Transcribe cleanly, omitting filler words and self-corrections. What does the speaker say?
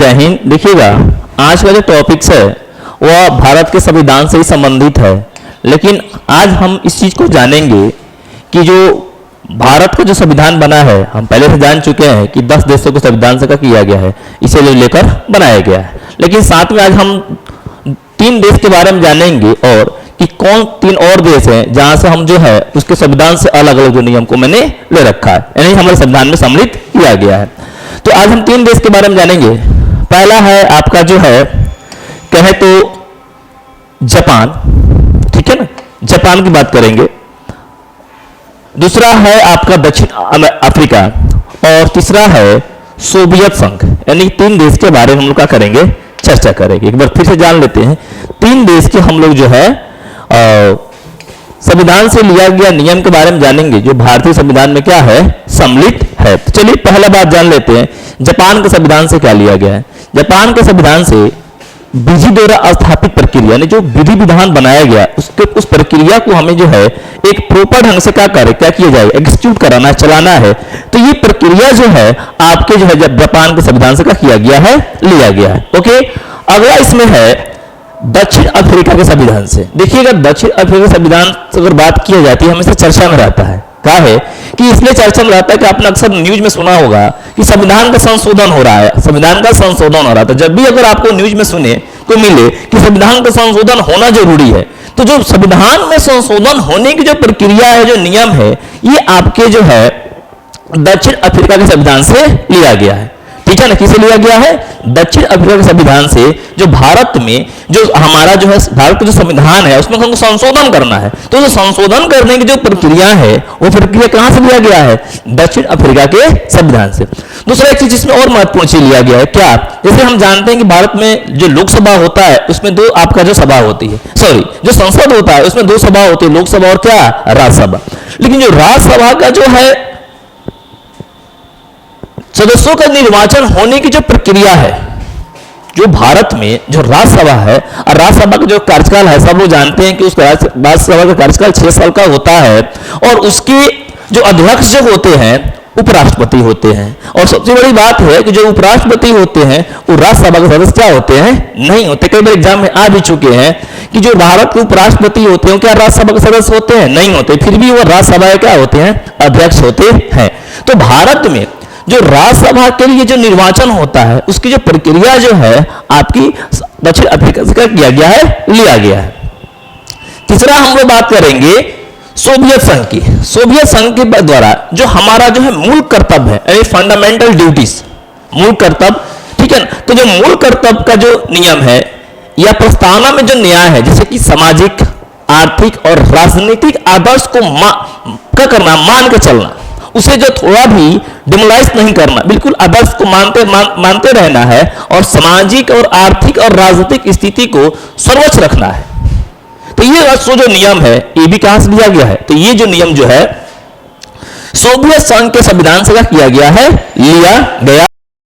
जय हिंद। देखिएगा, आज का जो टॉपिक्स है वह भारत के संविधान से ही संबंधित है, लेकिन आज हम इस चीज को जानेंगे कि जो भारत का जो संविधान बना है, हम पहले से जान चुके हैं कि 10 देशों को संविधान से किया गया है, इसे जो लेकर बनाया गया है, लेकिन साथ में आज हम 3 देश के बारे में जानेंगे और कि कौन 3 और देश हैं जहां से हम जो है उसके संविधान से अलग अलग जो नियम को मैंने ले रखा है, यानी हमारे संविधान में सम्मिलित किया गया है। तो आज हम 3 देश के बारे में जानेंगे। पहला है आपका जो है कहे तो जापान, ठीक है ना, जापान की बात करेंगे। दूसरा है आपका दक्षिण अफ्रीका और तीसरा है सोवियत संघ। यानी 3 देश के बारे में हम लोग क्या करेंगे, चर्चा करेंगे। एक बार फिर से जान लेते हैं, 3 देश के हम लोग जो है संविधान से लिया गया नियम के बारे में जानेंगे जो भारतीय संविधान में क्या है, सम्मिलित है। तो चलिए पहला बात जान लेते हैं, जापान के संविधान से क्या लिया गया है। जापान के संविधान से विधि द्वारा स्थापित प्रक्रिया, यानी जो विधि विधान बनाया गया उसके उस प्रक्रिया को हमें जो है एक प्रॉपर ढंग से क्या किया जाए, एग्जीक्यूट कराना, चलाना है। तो ये प्रक्रिया जो है आपके जो है जापान के संविधान से क्या किया गया है, लिया गया है। ओके, अगला इसमें है दक्षिण अफ्रीका के संविधान से। देखिएगा, दक्षिण अफ्रीका के संविधान से अगर बात की जाती है हमेशा चर्चा में रहता है। क्या है कि इसलिए चर्चा में रहता है कि आपने अक्सर न्यूज में सुना होगा कि संविधान का संशोधन हो रहा है, संविधान का संशोधन हो रहा था। जब भी अगर आपको न्यूज में सुने तो मिले कि संविधान का संशोधन होना जरूरी है, तो जो संविधान में संशोधन होने की जो प्रक्रिया है, जो नियम है, ये आपके जो है दक्षिण अफ्रीका के संविधान से लिया गया है। ठीक है ना, किसे लिया गया है, दक्षिण अफ्रीका के संविधान से। जो भारत में जो हमारा जो है भारत का जो संविधान है उसमें हमको संशोधन करना है, तो जो संशोधन करने की जो प्रक्रिया है वो प्रक्रिया कहां से लिया गया है, दक्षिण अफ्रीका के संविधान से। दूसरा एक चीज इसमें और महत्वपूर्ण चीज लिया गया है, क्या, जैसे हम जानते हैं कि भारत में जो लोकसभा होता है उसमें 2 आपका जो सभा होती है, सॉरी जो संसद होता है उसमें 2 सभा होती है, लोकसभा और क्या, राज्यसभा। लेकिन जो राज्यसभा का जो है सदस्यों का निर्वाचन होने की जो प्रक्रिया है, जो भारत में जो राज्यसभा है और राज्यसभा का जो कार्यकाल है, सब लोग जानते हैं कि उस राज्यसभा का कार्यकाल 6 साल का होता है और उसके जो अध्यक्ष जो होते हैं उपराष्ट्रपति होते हैं। और सबसे बड़ी बात है कि जो उपराष्ट्रपति होते हैं वो राज्यसभा के सदस्य क्या होते हैं, नहीं होते। कई बार एग्जाम में आ भी चुके हैं कि जो भारत के उपराष्ट्रपति होते हैं क्या राज्यसभा के सदस्य होते हैं, नहीं होते, फिर भी वो राज्यसभा के क्या होते हैं, अध्यक्ष होते हैं। तो भारत में जो राज्यसभा के लिए जो निर्वाचन होता है उसकी जो प्रक्रिया जो है आपकी दक्षिण अफ्रीका से किया गया है, लिया गया है। तीसरा हम लोग बात करेंगे सोवियत संघ की। सोवियत संघ के द्वारा जो हमारा जो है मूल कर्तव्य है, यानी फंडामेंटल ड्यूटीज, मूल कर्तव्य, ठीक है ना। तो जो मूल कर्तव्य का जो नियम है या प्रस्तावना में जो न्याय है, जैसे कि सामाजिक, आर्थिक और राजनीतिक आदर्श को क्या करना, मान के चलना, उसे जो थोड़ा भी डिमोलाइज नहीं करना, बिल्कुल आदर्श को मानते रहना है और सामाजिक और आर्थिक और राजनीतिक स्थिति को सर्वोच्च रखना है। तो ये जो नियम है ये भी कहां से लिया गया है, तो ये जो नियम जो है सोवियत संघ के संविधान से किया गया है, लिया गया